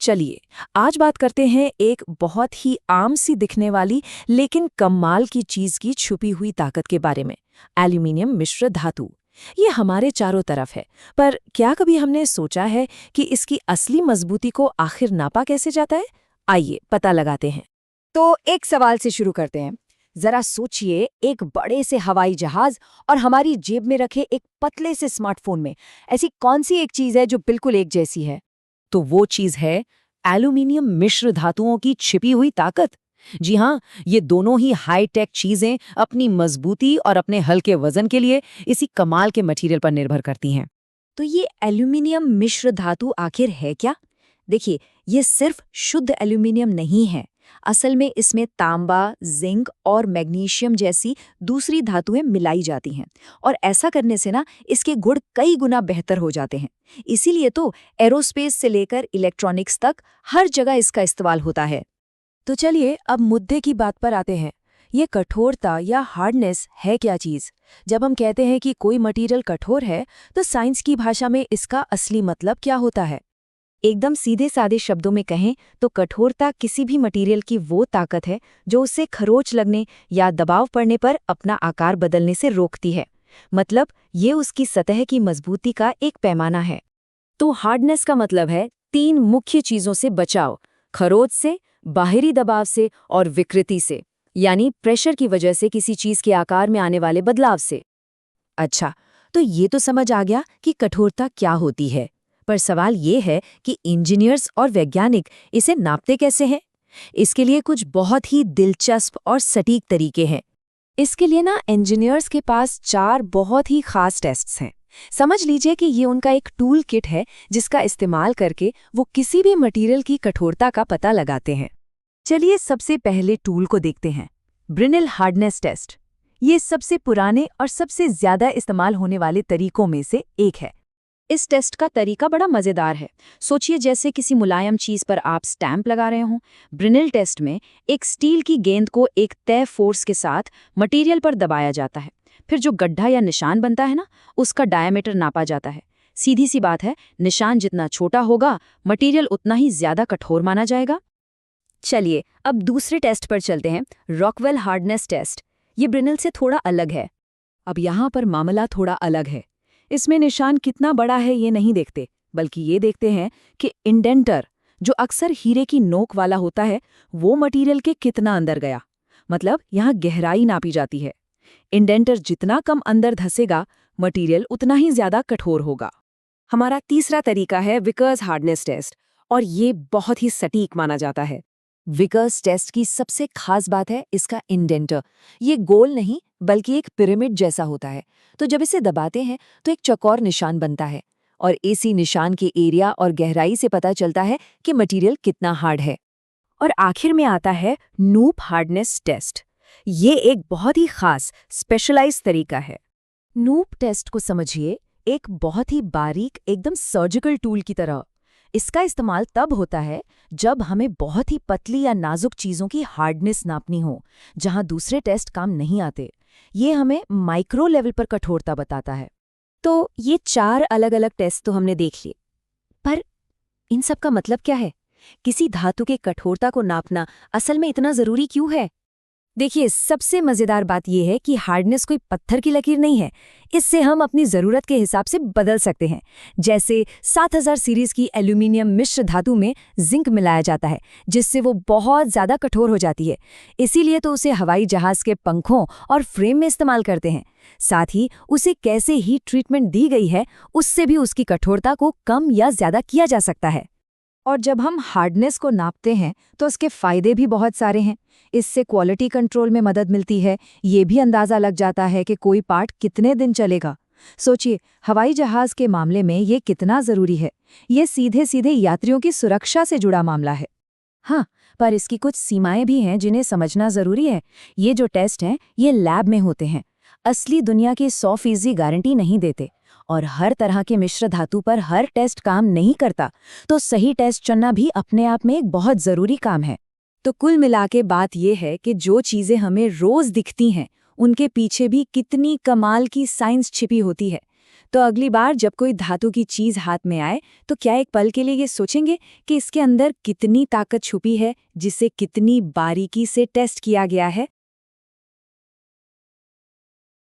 चलिए आज बात करते हैं एक बहुत ही आम सी दिखने वाली लेकिन कमाल की चीज की छुपी हुई ताकत के बारे में। एल्यूमिनियम मिश्र धातु। ये हमारे चारों तरफ है, पर क्या कभी हमने सोचा है कि इसकी असली मजबूती को आखिर नापा कैसे जाता है? आइए पता लगाते हैं। तो एक सवाल से शुरू करते हैं। जरा सोचिए, एक बड़े से हवाई जहाज और हमारी जेब में रखे एक पतले से स्मार्टफोन में ऐसी कौन सी एक चीज है जो बिल्कुल एक जैसी है? तो वो चीज है एल्यूमिनियम मिश्र धातुओं की छिपी हुई ताकत। जी हाँ, ये दोनों ही हाई-टेक चीजें अपनी मजबूती और अपने हल्के वजन के लिए इसी कमाल के मटेरियल पर निर्भर करती हैं। तो ये एल्यूमिनियम मिश्र धातु आखिर है क्या? देखिए, ये सिर्फ शुद्ध एल्यूमिनियम नहीं है। असल में इसमें तांबा, जिंक और मैग्नीशियम जैसी दूसरी धातुएं मिलाई जाती हैं, और ऐसा करने से ना इसके गुण कई गुना बेहतर हो जाते हैं। इसीलिए तो एरोस्पेस से लेकर इलेक्ट्रॉनिक्स तक हर जगह इसका इस्तेमाल होता है। तो चलिए अब मुद्दे की बात पर आते हैं। ये कठोरता या हार्डनेस है क्या चीज? जब हम कहते हैं कि कोई मटेरियल कठोर है, तो साइंस की भाषा में इसका असली मतलब क्या होता है? एकदम सीधे सादे शब्दों में कहें तो कठोरता किसी भी मटेरियल की वो ताकत है जो उसे खरोंच लगने या दबाव पड़ने पर अपना आकार बदलने से रोकती है। मतलब ये उसकी सतह की मजबूती का एक पैमाना है। तो हार्डनेस का मतलब है तीन मुख्य चीजों से बचाव: खरोंच से, बाहरी दबाव से और विकृति से, यानी प्रेशर की वजह से किसी चीज के आकार में आने वाले बदलाव से। अच्छा, तो ये तो समझ आ गया कि कठोरता क्या होती है, पर सवाल ये है कि इंजीनियर्स और वैज्ञानिक इसे नापते कैसे हैं? इसके लिए कुछ बहुत ही दिलचस्प और सटीक तरीके हैं। इसके लिए ना इंजीनियर्स के पास 4 बहुत ही खास टेस्ट्स हैं। समझ लीजिए कि ये उनका एक टूल किट है जिसका इस्तेमाल करके वो किसी भी मटेरियल की कठोरता का पता लगाते हैं। चलिए सबसे पहले टूल को देखते हैं, ब्रिनेल हार्डनेस टेस्ट। ये सबसे पुराने और सबसे ज्यादा इस्तेमाल होने वाले तरीकों में से एक है। इस टेस्ट का तरीका बड़ा मजेदार है। सोचिए जैसे किसी मुलायम चीज पर आप स्टैंप लगा रहे हों। ब्रिनेल टेस्ट में एक स्टील की गेंद को एक तय फोर्स के साथ मटेरियल पर दबाया जाता है। फिर जो गड्ढा या निशान बनता है ना, उसका डायमीटर नापा जाता है। सीधी सी बात है, निशान जितना छोटा होगा, मटेरियल उतना ही ज्यादा कठोर माना जाएगा। चलिए अब दूसरे टेस्ट पर चलते हैं, रॉकवेल हार्डनेस टेस्ट। ये ब्रिनेल से थोड़ा अलग है। अब यहाँ पर मामला थोड़ा अलग है। इसमें निशान कितना बड़ा है ये नहीं देखते, बल्कि ये देखते हैं कि इंडेंटर, जो अक्सर हीरे की नोक वाला होता है, वो मटेरियल के कितना अंदर गया। मतलब यहाँ गहराई नापी जाती है। इंडेंटर जितना कम अंदर धसेगा, मटेरियल उतना ही ज्यादा कठोर होगा। हमारा तीसरा तरीका है विकर्स हार्डनेस टेस्ट, और ये बहुत ही सटीक माना जाता है। विकर्स टेस्ट की सबसे खास बात है इसका इंडेंटर। ये गोल नहीं बल्कि एक पिरामिड जैसा होता है। तो जब इसे दबाते हैं तो एक चौकोर निशान बनता है, और इसी निशान के एरिया और गहराई से पता चलता है कि मटेरियल कितना हार्ड है। और आखिर में आता है नूप हार्डनेस टेस्ट। ये एक बहुत ही खास स्पेशलाइज्ड तरीका है। नूप टेस्ट को समझिए एक बहुत ही बारीक, एकदम सर्जिकल टूल की तरह। इसका इस्तेमाल तब होता है जब हमें बहुत ही पतली या नाजुक चीज़ों की हार्डनेस नापनी हो, जहां दूसरे टेस्ट काम नहीं आते। ये हमें माइक्रो लेवल पर कठोरता बताता है। तो ये 4 अलग-अलग टेस्ट तो हमने देख लिए, पर इन सब का मतलब क्या है? किसी धातु के कठोरता को नापना असल में इतना ज़रूरी क्यों है? देखिए, सबसे मज़ेदार बात यह है कि हार्डनेस कोई पत्थर की लकीर नहीं है। इससे हम अपनी ज़रूरत के हिसाब से बदल सकते हैं। जैसे 7000 सीरीज़ की एल्यूमिनियम मिश्र धातु में जिंक मिलाया जाता है, जिससे वो बहुत ज़्यादा कठोर हो जाती है। इसीलिए तो उसे हवाई जहाज़ के पंखों और फ्रेम में इस्तेमाल करते हैं। साथ ही उसे कैसे हीट ट्रीटमेंट दी गई है, उससे भी उसकी कठोरता को कम या ज़्यादा किया जा सकता है। और जब हम हार्डनेस को नापते हैं तो उसके फ़ायदे भी बहुत सारे हैं। इससे क्वालिटी कंट्रोल में मदद मिलती है। ये भी अंदाज़ा लग जाता है कि कोई पार्ट कितने दिन चलेगा। सोचिए, हवाई जहाज़ के मामले में ये कितना ज़रूरी है। ये सीधे सीधे यात्रियों की सुरक्षा से जुड़ा मामला है। हाँ, पर इसकी कुछ सीमाएं भी हैं जिन्हें समझना ज़रूरी है। ये जो टेस्ट हैं, ये लैब में होते हैं। असली दुनिया की 100% गारंटी नहीं देते, और हर तरह के मिश्र धातु पर हर टेस्ट काम नहीं करता। तो सही टेस्ट चुनना भी अपने आप में एक बहुत ज़रूरी काम है। तो कुल मिलाके बात यह है कि जो चीज़ें हमें रोज़ दिखती हैं, उनके पीछे भी कितनी कमाल की साइंस छिपी होती है। तो अगली बार जब कोई धातु की चीज हाथ में आए तो क्या एक पल के लिए ये सोचेंगे कि इसके अंदर कितनी ताकत छुपी है, जिसे कितनी बारीकी से टेस्ट किया गया है।